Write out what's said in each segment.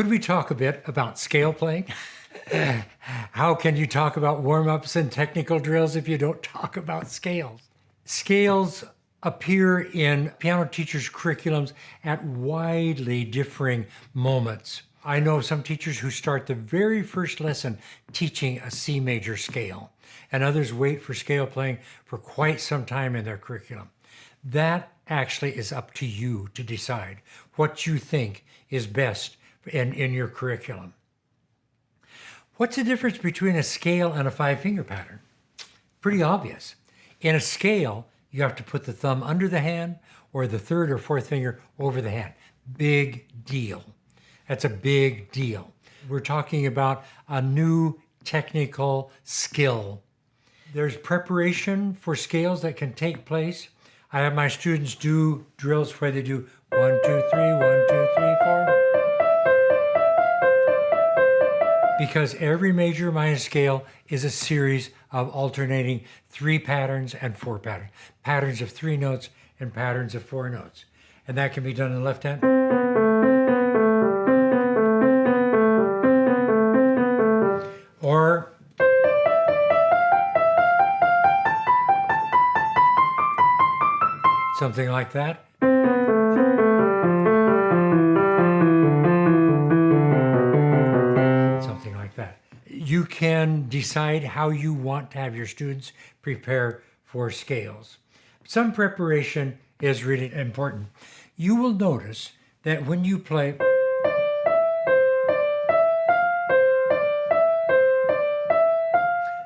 Could we talk a bit about scale playing? How can you talk about warm-ups and technical drills if you don't talk about scales? Scales appear in piano teachers' curriculums at widely differing moments. I know some teachers who start the very first lesson teaching a C major scale, and others wait for scale playing for quite some time in their curriculum. That actually is up to you to decide what you think is best in your curriculum. What's the difference between a scale and a five-finger pattern? Pretty obvious. In a scale, you have to put the thumb under the hand or the third or fourth finger over the hand. Big deal. That's a big deal. We're talking about a new technical skill. There's preparation for scales that can take place. I have my students do drills where they do 1, 2, 3, 1, 2, 3, 4. Because every major minor scale is a series of alternating 3 patterns and 4 patterns. Patterns of 3 notes and patterns of 4 notes. And that can be done in the left hand. Or something like that. Something like that. You can decide how you want to have your students prepare for scales. Some preparation is really important. You will notice that when you play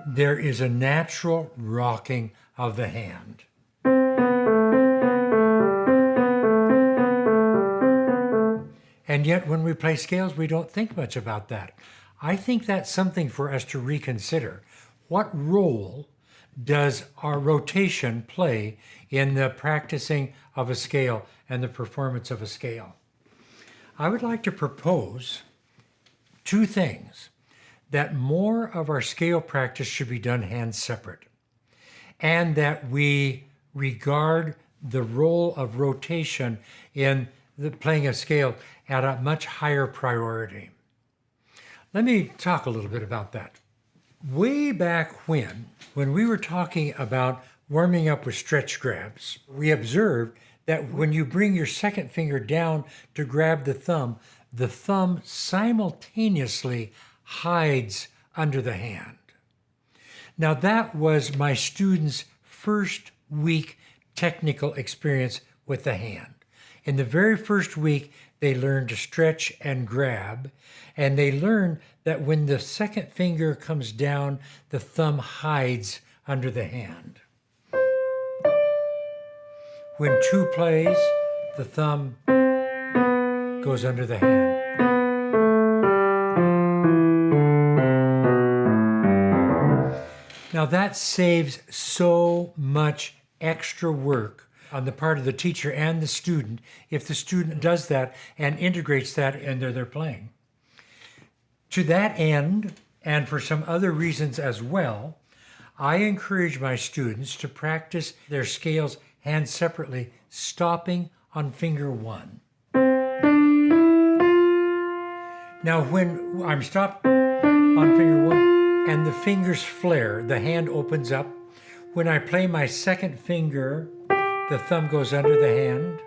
there is a natural rocking of the hand. And yet when we play scales, we don't think much about that. I think that's something for us to reconsider. What role does our rotation play in the practicing of a scale and the performance of a scale? I would like to propose 2 things. That more of our scale practice should be done hand separate, and that we regard the role of rotation in the playing of scale at a much higher priority. Let me talk a little bit about that. Way back when we were talking about warming up with stretch grabs, we observed that when you bring your second finger down to grab the thumb simultaneously hides under the hand. Now that was my students' first week technical experience with the hand. In the very first week, they learned to stretch and grab, and they learned that when the second finger comes down, the thumb hides under the hand. When 2 plays, the thumb goes under the hand. Now that saves so much extra work on the part of the teacher and the student if the student does that and integrates that into their playing. To that end, and for some other reasons as well, I encourage my students to practice their scales hand separately, stopping on finger 1. Now when I'm stopped on finger 1, and the fingers flare, the hand opens up. When I play my second finger, the thumb goes under the hand.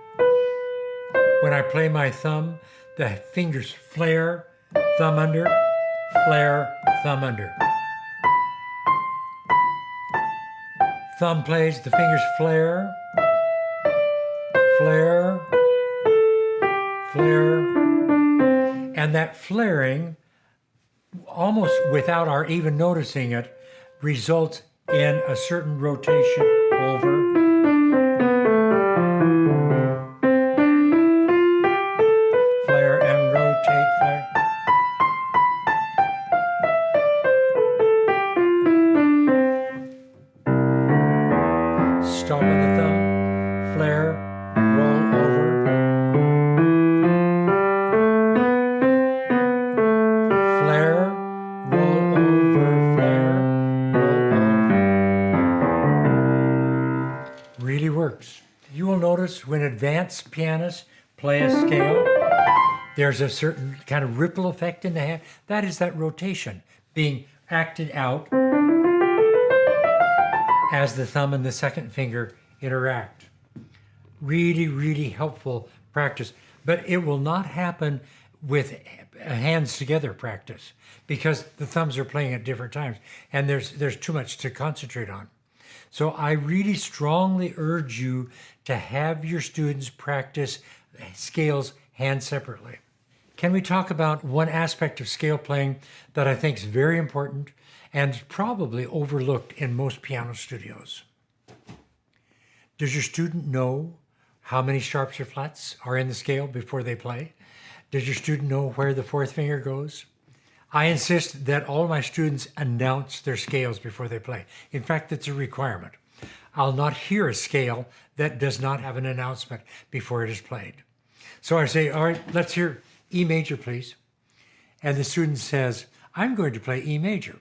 When I play my thumb, the fingers flare, thumb under, flare, thumb under. Thumb plays, the fingers flare, flare, flare, and that flaring, almost without our even noticing it, results in a certain rotation over. Flare and rotate, flare. Stop on the thumb, flare, roll over. Flare, roll over, flare, roll over. Really works. You will notice when advanced pianists play a scale, There's a certain kind of ripple effect in the hand. That is that rotation being acted out as the thumb and the second finger interact. Really, really helpful practice. But it will not happen with hands together practice because the thumbs are playing at different times and there's too much to concentrate on. So I really strongly urge you to have your students practice scales hand separately. Can we talk about one aspect of scale playing that I think is very important and probably overlooked in most piano studios? Does your student know how many sharps or flats are in the scale before they play? Does your student know where the fourth finger goes? I insist that all my students announce their scales before they play. In fact, it's a requirement. I'll not hear a scale that does not have an announcement before it is played. So I say, all right, let's hear E major, please. And the student says, I'm going to play E major.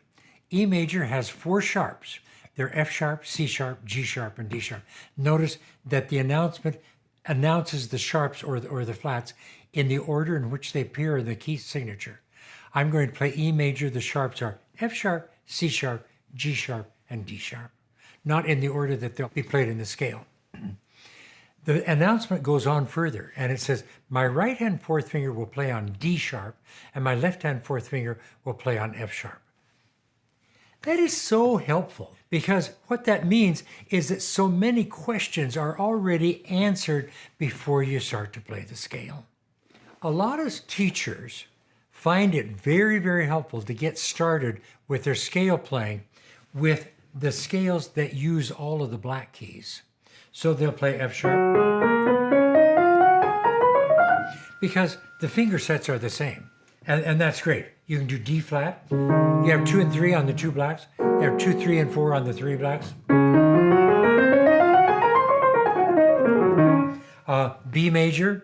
E major has 4 sharps. They're F sharp, C sharp, G sharp, and D sharp. Notice that the announcement announces the sharps or the flats in the order in which they appear in the key signature. I'm going to play E major. The sharps are F sharp, C sharp, G sharp, and D sharp, not in the order that they'll be played in the scale. The announcement goes on further, and it says, my right hand fourth finger will play on D sharp, and my left hand fourth finger will play on F sharp. That is so helpful because what that means is that so many questions are already answered before you start to play the scale. A lot of teachers find it very, very helpful to get started with their scale playing with the scales that use all of the black keys. So they'll play F sharp because the finger sets are the same. And that's great. You can do D flat. You have 2 and 3 on the 2 blacks. You have 2, 3, and 4 on the 3 blacks. B major,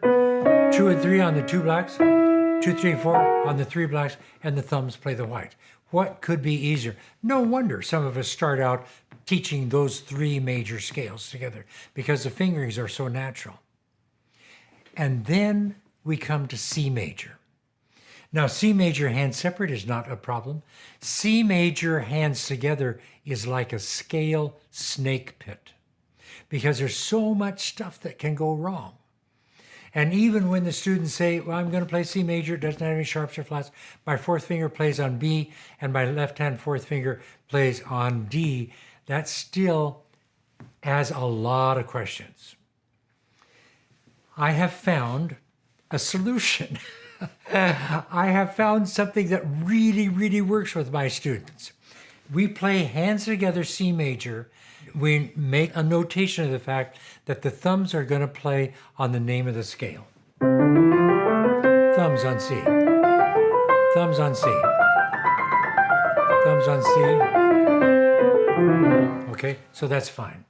2 and 3 on the 2 blacks. 2, 3, 4 on the 3 blacks, and the thumbs play the white. What could be easier? No wonder some of us start out teaching those 3 major scales together because the fingerings are so natural. And then we come to C major. Now, C major hands separate is not a problem. C major hands together is like a scale snake pit because there's so much stuff that can go wrong. And even when the students say, well, I'm going to play C major, it doesn't have any sharps or flats, my fourth finger plays on B, and my left-hand fourth finger plays on D, that still has a lot of questions. I have found a solution. I have found something that really, really works with my students. We play hands together C major. We make a notation of the fact that the thumbs are going to play on the name of the scale. Thumbs on C. Thumbs on C. Thumbs on C. Okay, so that's fine.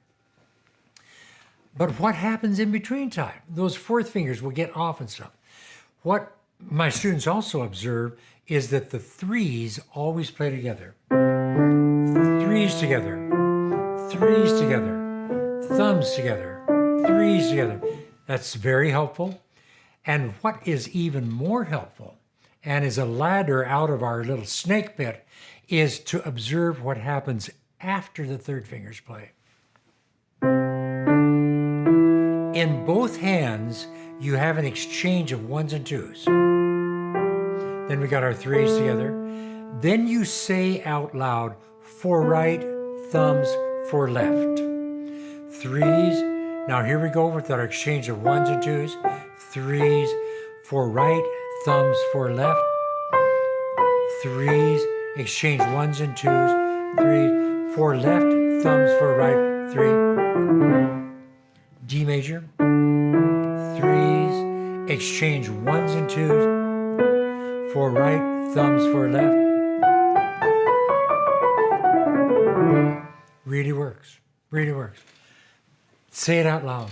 But what happens in between time? Those fourth fingers will get off and stuff. What my students also observe is that the 3s always play together. 3s together. 3s together, thumbs together, 3s together. That's very helpful. And what is even more helpful, and is a ladder out of our little snake pit, is to observe what happens after the third fingers play. In both hands, you have an exchange of 1s and 2s. Then we got our 3s together. Then you say out loud, for right, thumbs, for left. 3s. Now here we go with our exchange of 1s and 2s. 3s for right, thumbs for left. 3s, exchange 1s and 2s. 3 for left, thumbs for right. 3. D major. 3s, exchange 1s and 2s. For right, thumbs for left. Really works. Really works. Say it out loud.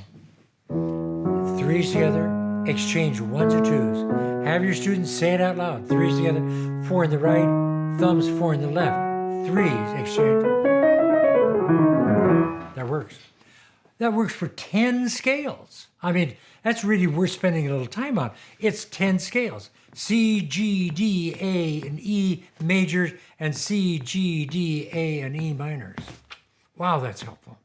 3s together, exchange 1s and 2s. Have your students say it out loud. 3s together, 4 in the right, thumbs 4 in the left. 3s, exchange. That works. That works for 10 scales. I mean, that's really worth spending a little time on. It's 10 scales. C, G, D, A, and E majors, and C, G, D, A, and E minors. Wow, that's helpful.